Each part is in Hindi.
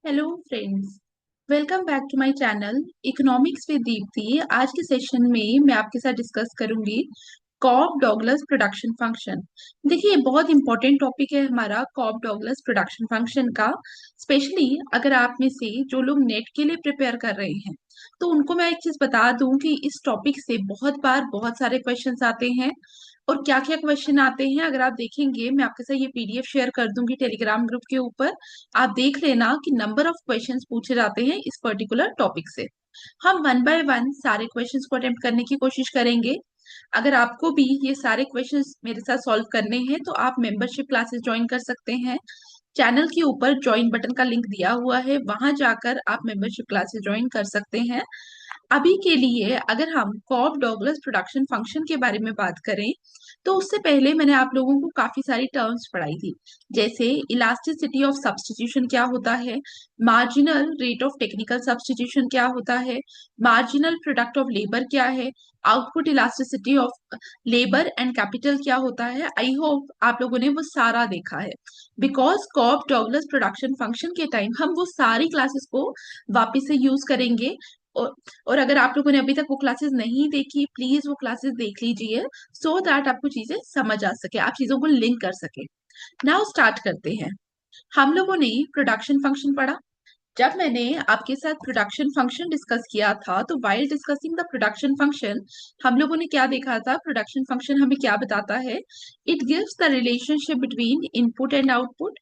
Hello friends. Welcome back to my channel economics with Deepti. आज के सेशन में मैं आपके साथ डिस्कस करूंगी कॉब डॉगलस प्रोडक्शन फंक्शन। देखिए, बहुत इंपॉर्टेंट टॉपिक है हमारा कॉब डॉगलस प्रोडक्शन फंक्शन का। स्पेशली अगर आप में से जो लोग नेट के लिए प्रिपेयर कर रहे हैं तो उनको मैं एक चीज बता दूं कि इस टॉपिक से बहुत बार बहुत सारे क्वेश्चंस आते हैं। और क्या क्या क्वेश्चन आते हैं अगर आप देखेंगे, मैं आपके साथ ये पीडीएफ शेयर कर दूंगी टेलीग्राम ग्रुप के ऊपर। आप देख लेना कि नंबर ऑफ क्वेश्चंस पूछे जाते हैं इस पर्टिकुलर टॉपिक से। हम वन बाय वन सारे क्वेश्चंस को अटेम्प्ट करने की कोशिश करेंगे। अगर आपको भी ये सारे क्वेश्चंस मेरे साथ सॉल्व करने हैं तो आप मेंबरशिप क्लासेस ज्वाइन कर सकते हैं। चैनल के ऊपर ज्वाइन बटन का लिंक दिया हुआ है, वहां जाकर आप मेंबरशिप क्लासेस ज्वाइन कर सकते हैं। अभी के लिए अगर हम कॉब डॉगलस प्रोडक्शन फंक्शन के बारे में बात करें तो उससे पहले मैंने आप लोगों को काफी सारी टर्म्स पढ़ाई थी। जैसे इलास्टिसिटी ऑफ सब्स्टिट्यूशन क्या होता है, marginal rate of technical substitution क्या होता है, मार्जिनल प्रोडक्ट ऑफ लेबर क्या है, output elasticity of labour and capital क्या होता है। आई होप आप लोगों ने वो सारा देखा है। Because Cobb Douglas production function के टाइम हम वो सारी क्लासेस को वापस से यूज करेंगे। और, और अगर आप लोगों ने अभी तक वो क्लासेस नहीं देखी, प्लीज वो क्लासेस देख लीजिए सो दैट आपको चीजें समझ आ सके, आप चीजों को लिंक कर सके। नाउ स्टार्ट करते हैं। हम लोगों ने प्रोडक्शन फंक्शन पढ़ा। जब मैंने आपके साथ प्रोडक्शन फंक्शन डिस्कस किया था तो while discussing the production function हम लोगों ने क्या देखा था, प्रोडक्शन फंक्शन हमें क्या बताता है। It gives the relationship between input and output.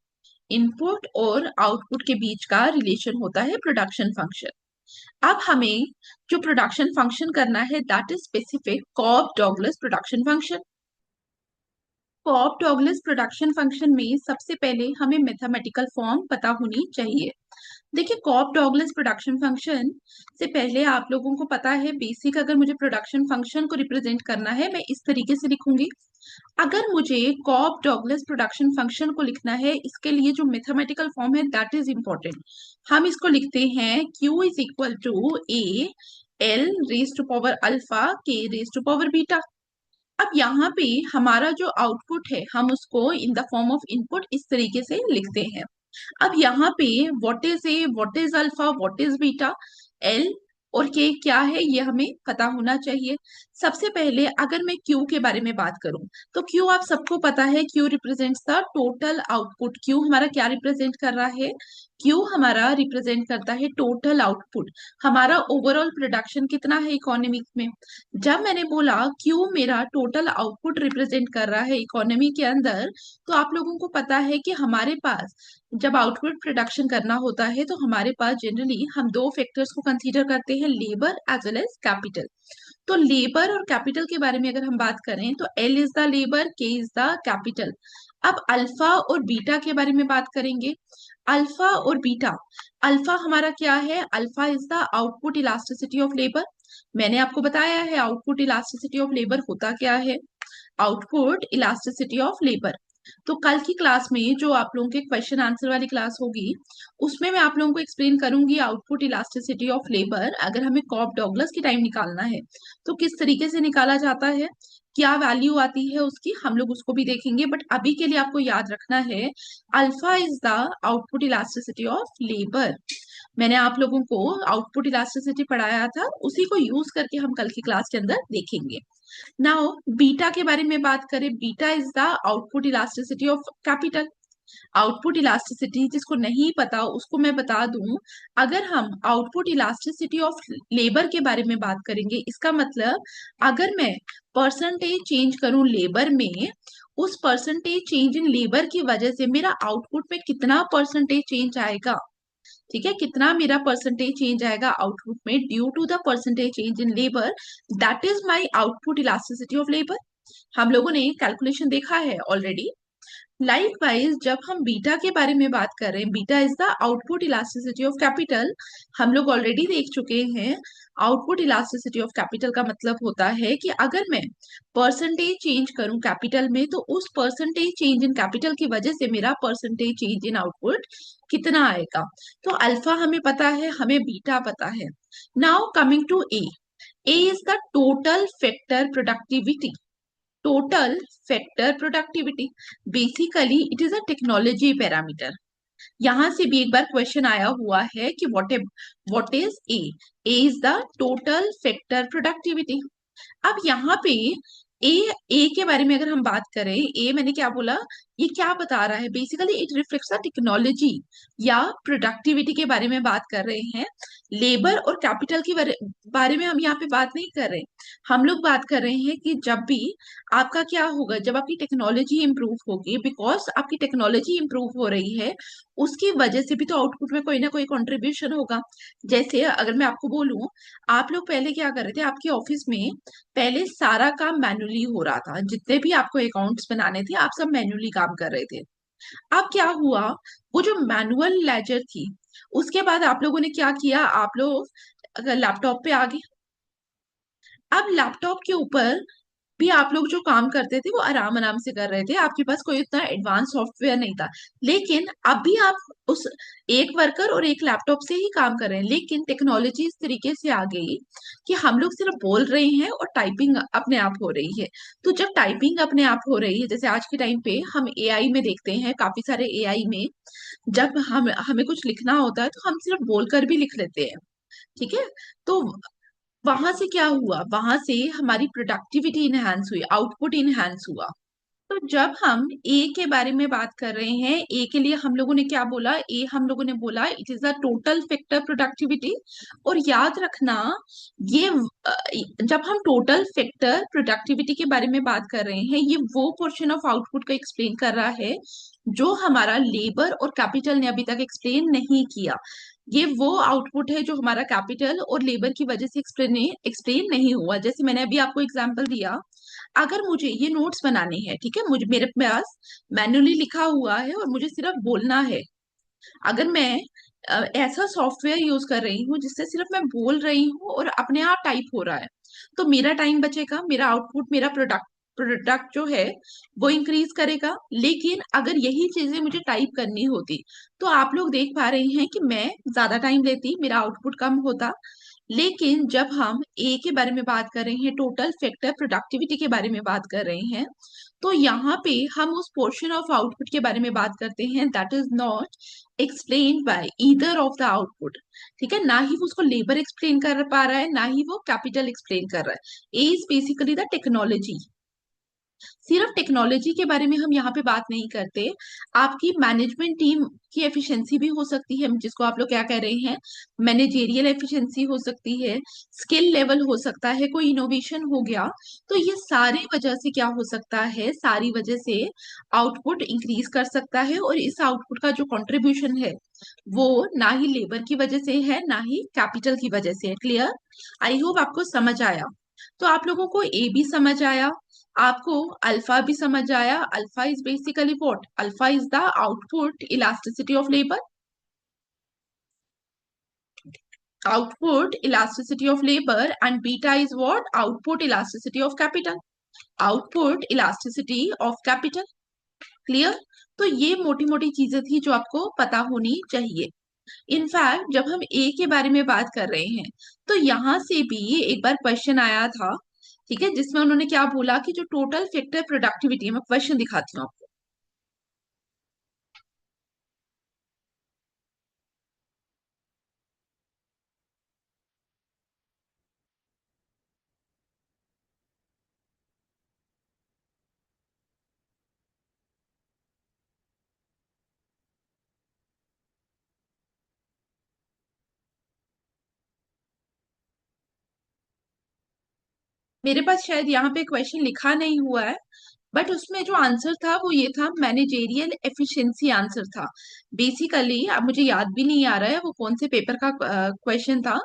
Input और आउटपुट के बीच का रिलेशन होता है प्रोडक्शन फंक्शन। अब हमें जो प्रोडक्शन फंक्शन करना है that is specific Cobb Douglas production function. Cobb Douglas production function में सबसे पहले हमें मैथमेटिकल फॉर्म पता होनी चाहिए। देखिए, कॉब डॉगलस प्रोडक्शन फंक्शन से पहले आप लोगों को पता है बेसिक, अगर मुझे प्रोडक्शन फंक्शन को रिप्रेजेंट करना है मैं इस तरीके से लिखूंगी। अगर मुझे कॉब डॉगलस प्रोडक्शन फंक्शन को लिखना है, इसके लिए जो मैथमेटिकल फॉर्म है दैट इज इंपॉर्टेंट। हम इसको लिखते हैं Q is equal to A L raise to power alpha K raise to power beta. अब यहाँ पे हमारा जो आउटपुट है हम उसको in the form of input इस तरीके से लिखते हैं। अब यहाँ पे what is A, what is alpha, what is beta, L और के क्या है ये हमें पता होना चाहिए। सबसे पहले अगर मैं क्यू के बारे में बात करूं तो क्यू आप सबको पता है, Q represents the total output. Q हमारा क्या रिप्रेजेंट कर रहा है, क्यू हमारा रिप्रेजेंट करता है टोटल आउटपुट। हमारा ओवरऑल प्रोडक्शन कितना है इकोनॉमी में। जब मैंने बोला क्यू मेरा टोटल आउटपुट रिप्रेजेंट कर रहा है इकोनॉमी के अंदर, तो आप लोगों को पता है कि हमारे पास जब आउटपुट प्रोडक्शन करना होता है तो हमारे पास जनरली हम दो फैक्टर्स को कंसीडर करते हैं, labour as well as capital. तो लेबर और कैपिटल के बारे में अगर हम बात करें तो L is the labour, K is the capital. अब अल्फा और बीटा के बारे में बात करेंगे। अल्फा और बीटा, अल्फा हमारा क्या है, alpha is the output elasticity of labour. मैंने आपको बताया है आउटपुट इलास्टिसिटी ऑफ लेबर होता क्या है, आउटपुट इलास्टिसिटी ऑफ लेबर। तो कल की क्लास में जो आप लोगों के क्वेश्चन आंसर वाली क्लास होगी उसमें मैं आप लोगों को एक्सप्लेन करूंगी आउटपुट इलास्टिसिटी ऑफ लेबर अगर हमें कॉब डॉगलस की टाइम निकालना है तो किस तरीके से निकाला जाता है, क्या वैल्यू आती है उसकी, हम लोग उसको भी देखेंगे। बट अभी के लिए आपको याद रखना है alpha is the output elasticity of labour. मैंने आप लोगों को आउटपुट इलास्टिसिटी पढ़ाया था, उसी को यूज करके हम कल की क्लास के अंदर देखेंगे। नाउ बीटा के बारे में बात करें, beta is the output elasticity of capital. Output elasticity जिसको नहीं पता उसको मैं बता दूं, अगर हम आउटपुट इलास्टिसिटी ऑफ लेबर के बारे में बात करेंगे इसका मतलब अगर मैं परसेंटेज चेंज करूं लेबर में, उस परसेंटेज चेंज इन लेबर की वजह से मेरा आउटपुट में कितना परसेंटेज चेंज आएगा। ठीक है, कितना मेरा परसेंटेज चेंज आएगा आउटपुट में due to the percentage change in labour, that is my output elasticity of labour. हम लोगों ने कैलकुलेशन देखा है ऑलरेडी। लाइकवाइज जब हम बीटा के बारे में बात कर रहे हैं, beta is the output elasticity of capital. हम लोग ऑलरेडी देख चुके हैं आउटपुट इलास्टिसिटी ऑफ कैपिटल का मतलब होता है कि अगर मैं परसेंटेज चेंज करूं कैपिटल में तो उस परसेंटेज चेंज इन कैपिटल की वजह से मेरा परसेंटेज चेंज इन आउटपुट कितना आएगा। तो अल्फा हमें पता है, हमें बीटा पता है। Now coming to A, A is the total factor productivity. Total factor productivity basically it is a technology parameter. यहां से भी एक बार क्वेश्चन आया हुआ है कि what is A is the total factor productivity. अब यहाँ पे ए ए के बारे में अगर हम बात करें, ए मैंने क्या बोला, ये क्या बता रहा है, basically it reflects the technology या प्रोडक्टिविटी के बारे में बात कर रहे हैं। लेबर और कैपिटल के बारे में हम यहाँ पे बात नहीं कर रहे। हम लोग बात कर रहे हैं कि जब भी आपका क्या होगा, जब आपकी टेक्नोलॉजी इंप्रूव होगी, बिकॉज आपकी टेक्नोलॉजी इंप्रूव हो रही है, उसकी वजह से भी तो आउटपुट में कोई ना कोई कंट्रीब्यूशन होगा। जैसे अगर मैं आपको बोलूं, आप लोग पहले क्या कर रहे थे आपके ऑफिस में, पहले सारा काम मैन्युअली हो रहा था, जितने भी आपको अकाउंट्स बनाने थे आप सब मैन्युअली काम कर रहे थे। अब क्या हुआ, वो जो मैनुअल लेजर थी, उसके बाद आप लोगों ने क्या किया, आप लोग अगर लैपटॉप पे आ गए। अब लैपटॉप के ऊपर भी आप लोग जो काम करते थे वो आराम आराम से कर रहे थे, आपके पास कोई इतना एडवांस सॉफ्टवेयर नहीं था। लेकिन अब भी आप उस एक वर्कर और एक लैपटॉप से ही काम कर रहे हैं, लेकिन टेक्नोलॉजी इस तरीके से आ गई कि हम लोग सिर्फ बोल रहे हैं और टाइपिंग अपने आप हो रही है। तो जब टाइपिंग अपने आप हो रही है, जैसे आज के टाइम पे हम एआई में देखते हैं, काफी सारे एआई में जब हम हमें कुछ लिखना होता है तो हम सिर्फ बोलकर भी लिख लेते हैं। ठीक है। तो वहां से क्या हुआ, वहां से हमारी प्रोडक्टिविटी इनहेंस हुई, आउटपुट इनहेंस हुआ। तो जब हम ए के बारे में बात कर रहे हैं, ए के लिए हम लोगों ने क्या बोला, ए हम लोगों ने बोला it is the total factor productivity. और याद रखना, ये जब हम टोटल फैक्टर प्रोडक्टिविटी के बारे में बात कर रहे हैं, ये वो पोर्शन ऑफ आउटपुट को एक्सप्लेन कर रहा है जो हमारा लेबर और कैपिटल ने अभी तक एक्सप्लेन नहीं किया। ये वो आउटपुट है जो हमारा कैपिटल और लेबर की वजह से एक्सप्लेन नहीं हुआ। जैसे मैंने अभी आपको एग्जांपल दिया, अगर मुझे ये नोट्स बनाने हैं, ठीक है, मुझे मेरे पास मैन्युअली लिखा हुआ है और मुझे सिर्फ बोलना है। अगर मैं ऐसा सॉफ्टवेयर यूज कर रही हूँ जिससे सिर्फ मैं बोल रही हूँ और अपने आप टाइप हो रहा है, तो मेरा टाइम बचेगा, मेरा आउटपुट, मेरा प्रोडक्ट जो है वो इंक्रीज करेगा। लेकिन अगर यही चीजें मुझे टाइप करनी होती, तो आप लोग देख पा रहे हैं कि मैं ज्यादा टाइम लेती, मेरा आउटपुट कम होता। लेकिन जब हम ए के बारे में बात कर रहे हैं, टोटल फैक्टर प्रोडक्टिविटी के बारे में बात कर रहे हैं, तो यहाँ पे हम उस पोर्शन ऑफ आउटपुट के बारे में बात करते हैं that is not explain by either of the output. ठीक है, ना ही वो उसको लेबर एक्सप्लेन कर पा रहा है, ना ही वो कैपिटल एक्सप्लेन कर रहा है। ए इज बेसिकली द टेक्नोलॉजी। सिर्फ टेक्नोलॉजी के बारे में हम यहाँ पे बात नहीं करते, आपकी मैनेजमेंट टीम की एफिशिएंसी भी हो सकती है, जिसको आप लोग क्या कह रहे हैं, मैनेजेरियल एफिशिएंसी हो सकती है, स्किल लेवल हो सकता है, कोई इनोवेशन हो गया। तो ये सारी वजह से क्या हो सकता है, सारी वजह से आउटपुट इंक्रीज कर सकता है। और इस आउटपुट का जो कंट्रीब्यूशन है वो ना ही लेबर की वजह से है, ना ही कैपिटल की वजह से है। क्लियर? आई होप आपको समझ आया। तो आप लोगों को ए भी समझ आया, आपको अल्फा भी समझ आया। Alpha is basically what, alpha is the output elasticity of labour, output elasticity of labour, and beta is what, output elasticity of capital, output elasticity of capital. Clear? तो ये मोटी मोटी चीजें थी जो आपको पता होनी चाहिए। इनफैक्ट जब हम ए के बारे में बात कर रहे हैं, तो यहां से भी एक बार क्वेश्चन आया था, ठीक है, जिसमें उन्होंने क्या बोला कि जो टोटल फैक्टर प्रोडक्टिविटी, मैं क्वेश्चन दिखाती हूँ आपको। मेरे पास शायद यहाँ पे क्वेश्चन लिखा नहीं हुआ है, बट उसमें जो आंसर था वो ये था, मैनेजेरियल एफिशिएंसी आंसर था। बेसिकली अब मुझे याद भी नहीं आ रहा है वो कौन से पेपर का क्वेश्चन था,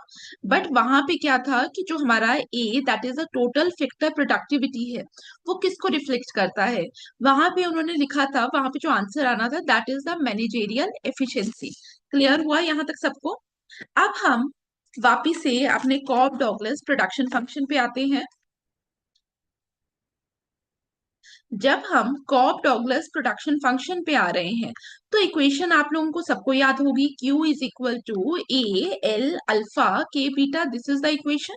बट वहां पे क्या था कि जो हमारा A that is the total factor productivity है, वो किसको रिफ्लेक्ट करता है। वहां पे उन्होंने लिखा था, वहां पे जो आंसर आना था that is the managerial efficiency. Clear हुआ यहाँ तक सबको? अब हम वापिस से अपने कॉब डॉगलस प्रोडक्शन फंक्शन पे आते हैं। जब हम कॉब डॉगलस प्रोडक्शन फंक्शन पे आ रहे हैं, तो इक्वेशन आप लोगों को सबको याद होगी, Q is equal to A L alpha K beta, this is the equation.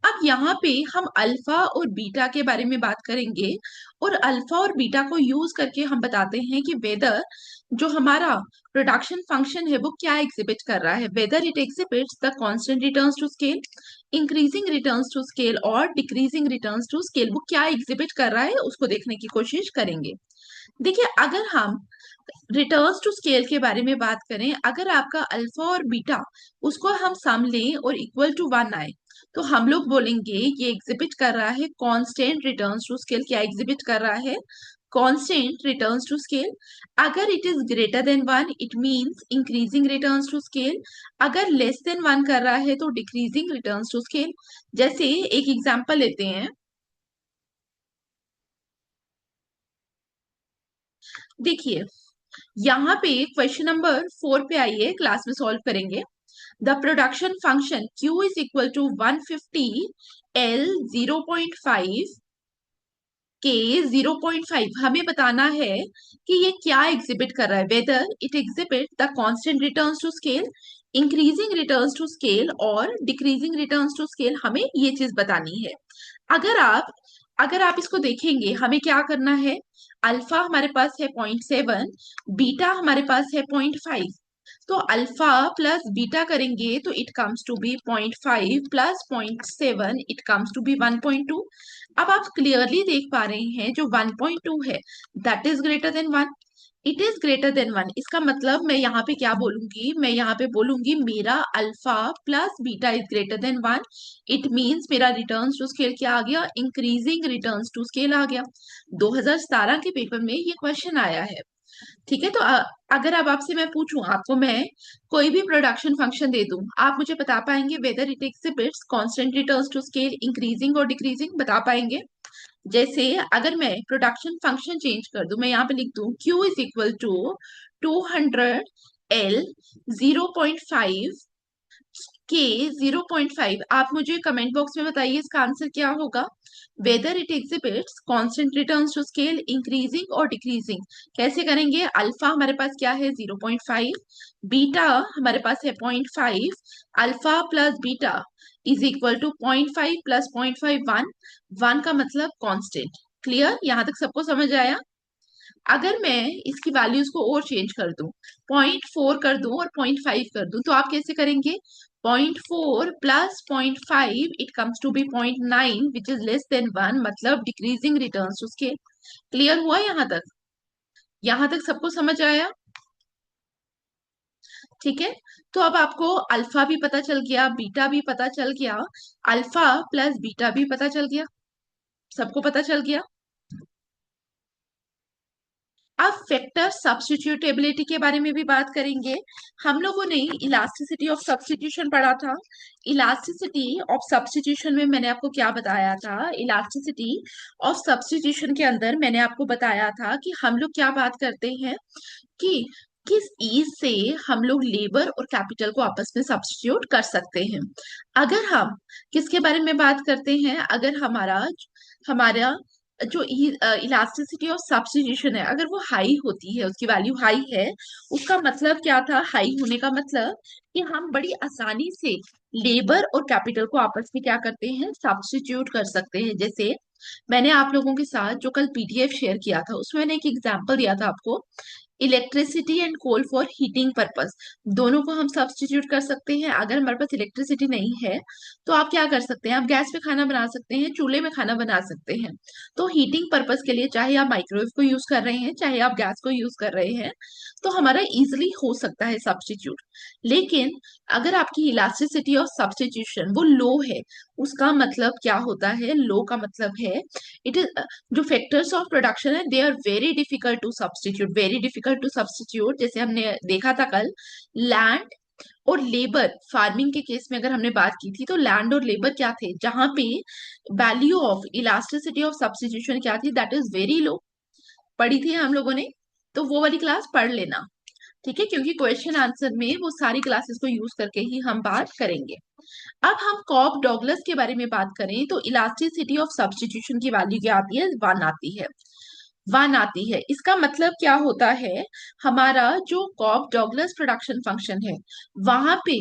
अब यहाँ पे हम अल्फा और बीटा के बारे में बात करेंगे, और अल्फा और बीटा को यूज करके हम बताते हैं कि वेदर जो हमारा प्रोडक्शन फंक्शन है वो क्या एग्जिबिट कर रहा है, whether it exhibits the constant returns to scale, increasing returns to scale और डिक्रीजिंग रिटर्न्स टू स्केल, वो क्या एग्जिबिट कर रहा है उसको देखने की कोशिश करेंगे। देखिए, अगर हम रिटर्न्स टू स्केल के बारे में बात करें, अगर आपका अल्फा और बीटा उसको हम सम लें और इक्वल टू 1 आए, तो हम लोग बोलेंगे ये एग्जिबिट कर रहा है कांस्टेंट रिटर्न्स टू स्केल। क्या एग्जिबिट कर रहा है? Constant returns to scale. अगर it is greater than 1 it means increasing returns to scale. अगर लेस देन 1 कर रहा है तो डिक्रीजिंग रिटर्न्स टू स्केल। जैसे एक एग्जांपल लेते हैं, देखिए यहाँ पे क्वेश्चन नंबर 4 पे आइए, क्लास में सॉल्व करेंगे। The production function Q is equal to 150 L 0.5 के 0.5, हमें बताना है कि ये क्या एग्जिबिट कर रहा है, whether it exhibit the constant returns to scale, increasing returns to scale और डिक्रीजिंग रिटर्न्स टू स्केल, हमें ये चीज बतानी है। अगर आप अगर आप इसको देखेंगे, हमें क्या करना है, अल्फा हमारे पास है 0.7, बीटा हमारे पास है 0.5, तो अल्फा प्लस बीटा करेंगे तो it comes to be 0.5 plus 0.7, it comes to be 1.2। अब आप क्लियरली देख पा रहे हैं जो 1.2 है that is greater than 1, it is greater than 1। इसका मतलब मैं यहाँ पे क्या बोलूंगी, मैं यहाँ पे बोलूंगी मेरा alpha plus beta is greater than 1, it means मेरा रिटर्न्स टू स्केल क्या आ गया, इंक्रीजिंग रिटर्न्स टू स्केल आ गया। 2017 के पेपर में ये क्वेश्चन आया है। ठीक है, तो अगर अब आपसे मैं पूछूं, आपको मैं कोई भी प्रोडक्शन फंक्शन दे दूं, आप मुझे बता पाएंगे whether it exhibits constant returns to scale, increasing और डिक्रीजिंग, बता पाएंगे? जैसे अगर मैं प्रोडक्शन फंक्शन चेंज कर दूं, मैं यहाँ पे लिख दूं Q is equal to 200 L 0.5 के 0.5, आप मुझे कमेंट बॉक्स में बताइए इसका आंसर क्या होगा। Whether it exhibits constant returns to scale, increasing और डिक्रीजिंग, कैसे करेंगे, अल्फा हमारे पास क्या है 0.5, बीटा हमारे पास है 0.5, alpha plus beta is equal to 0.5 plus 0.5 1, 1 का मतलब कांस्टेंट। क्लियर, यहां तक सबको समझ आया? अगर मैं इसकी वैल्यूज को और चेंज कर दूं, 0.4 कर दूं और 0.5 कर दूं, तो आप कैसे करेंगे, 0.4 plus 0.5 it comes to be 0.9 which is less than 1, मतलब decreasing returns to scale. Clear हुआ यहाँ तक? यहाँ तक सबको समझ आया? ठीक है, तो अब आपको अल्फा भी पता चल गया, बीटा भी पता चल गया, अल्फा प्लस बीटा भी पता चल गया, सबको पता चल गया। अब फैक्टर सब्स्टिट्यूटेबिलिटी के बारे में भी बात करेंगे। हम लोगों ने इलास्टिसिटी ऑफ सब्स्टिट्यूशन पढ़ा था। इलास्टिसिटी ऑफ सब्स्टिट्यूशन में मैंने आपको क्या बताया था, इलास्टिसिटी ऑफ सब्स्टिट्यूशन के अंदर मैंने आपको बताया था कि हम लोग क्या बात करते हैं कि किस ईज से हम लोग लेबर और कैपिटल को आपस में सब्स्टिट्यूट कर सकते हैं। अगर हम किसके बारे में बात करते हैं, अगर हमारा हमारा जो इलास्टिसिटी ऑफ सब्स्टिट्यूशन है, अगर वो हाई होती है, उसकी वैल्यू हाई है, उसका मतलब क्या था, हाई होने का मतलब कि हम बड़ी आसानी से लेबर और कैपिटल को आपस में क्या करते हैं, सब्स्टिट्यूट कर सकते हैं। जैसे मैंने आप लोगों के साथ जो कल पीडीएफ शेयर किया था उसमें मैंने एक एग्जांपल दिया था आपको, electricity and coal for heating purpose, दोनों को हम सब्स्टिट्यूट कर सकते हैं। अगर हमारे पास इलेक्ट्रिसिटी नहीं है तो आप क्या कर सकते हैं, आप गैस पे खाना बना सकते हैं, चूल्हे में खाना बना सकते हैं। तो हीटिंग पर्पस के लिए चाहे आप माइक्रोवेव को यूज कर रहे हैं, चाहे आप गैस को यूज कर रहे हैं, तो हमारा इजिली हो सकता है सब्स्टिट्यूट। लेकिन अगर आपकी इलास्टिसिटी ऑफ सब्स्टिट्यूशन वो लो है, उसका मतलब क्या होता है, लो का मतलब है इट इज जो फैक्टर्स ऑफ प्रोडक्शन है they are very difficult to substitute, very difficult to substitute. जैसे हमने देखा था कल, लैंड और लेबर, फार्मिंग के केस में अगर हमने बात की थी, तो लैंड और लेबर क्या थे, जहां पे value of elasticity of substitution क्या थी, दैट इज वेरी लो, पढ़ी थी हम लोगों ने, तो वो वाली क्लास पढ़ लेना। ठीक है, क्योंकि क्वेश्चन आंसर में वो सारी क्लासेस को यूज करके ही हम बात करेंगे। अब हम कॉक डॉगलस के बारे में बात करें तो इलास्टिसिटी ऑफ सब्स्टिट्यूशन की वैल्यू क्या आती है, 1 आती है। वन आती है। इसका मतलब क्या होता है, हमारा जो कॉफ डॉगलस प्रोडक्शन फंक्शन है, वहां पे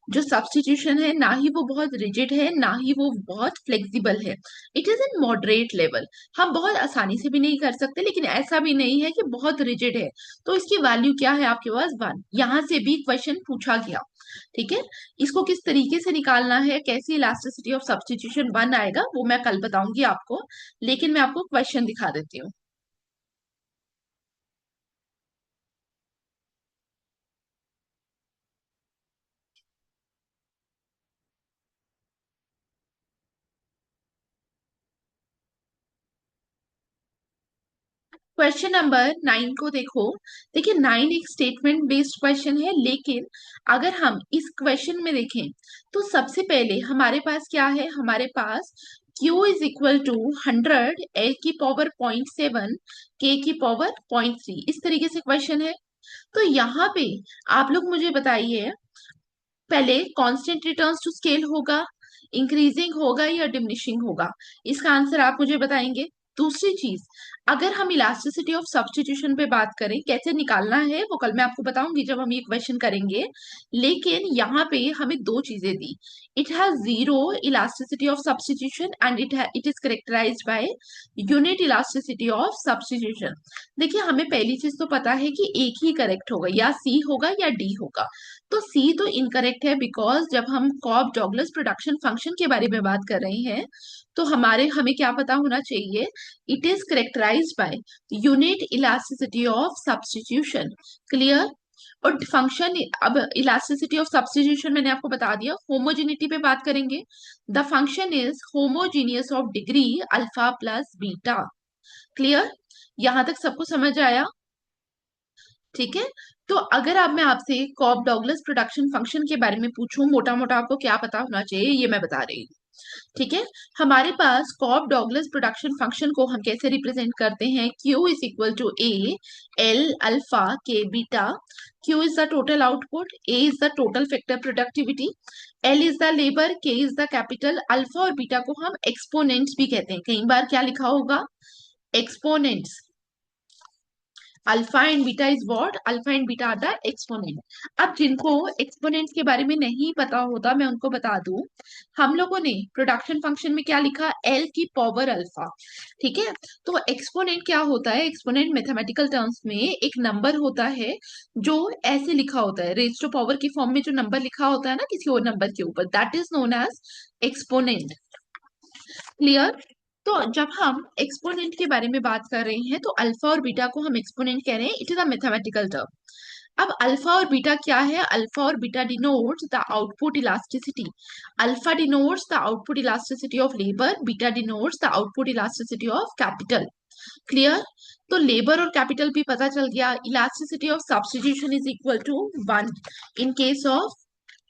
जो सब्स्टिट्यूशन है ना ही वो बहुत रिजिड है ना ही वो बहुत फ्लेक्सिबल है। It is in moderate level. हम बहुत आसानी से भी नहीं कर सकते लेकिन ऐसा भी नहीं है कि बहुत रिजिड है। तो इसकी वैल्यू क्या है आपके पास, वन। यहां से भी क्वेश्चन पूछा गया। ठीक है, इसको किस तरीके से निकालना है, कैसी इलास्टिसिटी ऑफ सब्स्टिट्यूशन वन आएगा, वो मैं कल बताऊंगी आपको। लेकिन मैं आपको क्वेश्चन दिखा देती हूँ। क्वेश्चन नंबर 9 को देखो। देखिए 9 एक स्टेटमेंट बेस्ड क्वेश्चन है, लेकिन अगर हम इस क्वेश्चन में देखें तो सबसे पहले हमारे पास क्या है, हमारे पास Q is equal to 100 L की पावर 0.7 K की पावर 0.3, इस तरीके से क्वेश्चन है। तो यहाँ पे आप लोग मुझे बताइए, पहले कांस्टेंट रिटर्न्स टू स्केल होगा, इंक्रीजिंग होगा या डिमिनिशिंग होगा, इसका आंसर आप मुझे बताएंगे। दूसरी चीज, अगर हम इलास्टिसिटी ऑफ सब्स्टिट्यूशन पे बात करें, कैसे निकालना है वो कल मैं आपको बताऊंगी जब हम ये क्वेश्चन करेंगे। लेकिन यहाँ पे हमें दो चीजें दी। It has zero elasticity of substitution and it is characterized by unit elasticity of substitution. देखिए हमें पहली चीज तो पता है कि एक ही करेक्ट होगा, या सी होगा या डी होगा। तो सी तो इनकरेक्ट है, बिकॉज जब हम कॉब डॉगलस प्रोडक्शन फंक्शन के बारे में बात कर रहे हैं तो हमें क्या पता होना चाहिए, it is characterized by unit elasticity of substitution. Clear. और फंक्शन, अब इलास्टिसिटी ऑफ सब्स्टिट्यूशन मैंने आपको बता दिया। होमोजेनिटी पे बात करेंगे, the function is homogeneous of degree alpha plus beta. Clear, यहां तक सबको समझ आया? ठीक है। तो अगर आप मैं आपसे कॉब डॉगलस प्रोडक्शन फंक्शन के बारे में पूछूं, मोटा मोटा आपको क्या पता होना चाहिए ये मैं बता रही हूँ। ठीक है, हमारे पास कॉब डॉगलस प्रोडक्शन फंक्शन को हम कैसे रिप्रेजेंट करते हैं, Q is equal to A L alpha K beta. Q is the total output, A is the total factor productivity, L is the labour, K is the capital. Alpha और बीटा को हम एक्सपोनेंट्स भी कहते हैं, कई बार क्या लिखा होगा, exponents. Alpha and beta is what, alpha and beta are the exponent. अब जिनको एक्सपोनेंट्स के बारे में नहीं पता होता मैं उनको बता दूं, हम लोगों ने प्रोडक्शन फंक्शन में क्या लिखा, एल की पावर अल्फा। ठीक है, तो एक्सपोनेंट क्या होता है, एक्सपोनेंट मैथमेटिकल टर्म्स में एक नंबर होता है जो ऐसे लिखा होता है, रेज टू पावर की फॉर्म में जो नंबर लिखा होता है ना किसी और नंबर के ऊपर, that is known as exponent. Clear. तो जब हम एक्सपोनेंट के बारे में बात कर रहे हैं तो अल्फा और बीटा को हम एक्सपोनेंट कह रहे हैं, it is a mathematical term. अब अल्फा और बीटा क्या है, अल्फा और beta denotes the output elasticity. Alpha denotes the output elasticity of labour, beta denotes the output elasticity of capital. Clear. तो लेबर और कैपिटल भी पता चल गया। Elasticity of substitution is equal to one in case of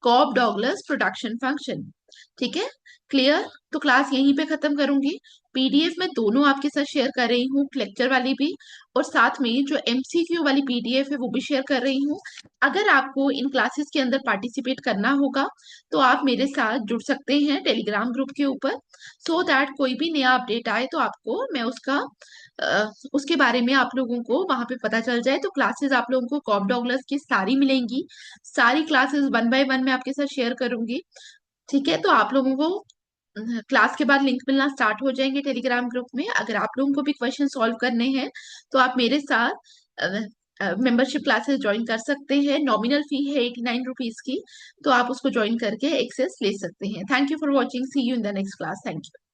Cobb Douglas production function. ठीक है, क्लियर। तो क्लास यहीं पे खत्म करूंगी। पीडीएफ में दोनों आपके साथ शेयर कर रही हूँ, लेक्चर वाली भी और साथ में जो एमसीक्यू वाली पीडीएफ है वो भी शेयर कर रही हूँ। अगर आपको इन क्लासेस के अंदर पार्टिसिपेट करना होगा तो आप मेरे साथ जुड़ सकते हैं टेलीग्राम ग्रुप के ऊपर, सो दैट कोई भी नया अपडेट आए तो आपको मैं उसके बारे में आप लोगों को वहां पे पता चल जाए। तो क्लासेस आप लोगों को कॉब डॉगलस की सारी मिलेंगी, सारी क्लासेस वन बाय वन मैं आपके साथ शेयर करूंगी। ठीक है, तो आप लोगों को क्लास के बाद लिंक मिलना स्टार्ट हो जाएंगे टेलीग्राम ग्रुप में। अगर आप लोगों को भी क्वेश्चन सॉल्व करने हैं तो आप मेरे साथ मेंबरशिप क्लासेस ज्वाइन कर सकते हैं। नॉमिनल फी है 89 रुपीज की, तो आप उसको ज्वाइन करके एक्सेस ले सकते हैं। Thank you for watching, see you in the next class. Thank you.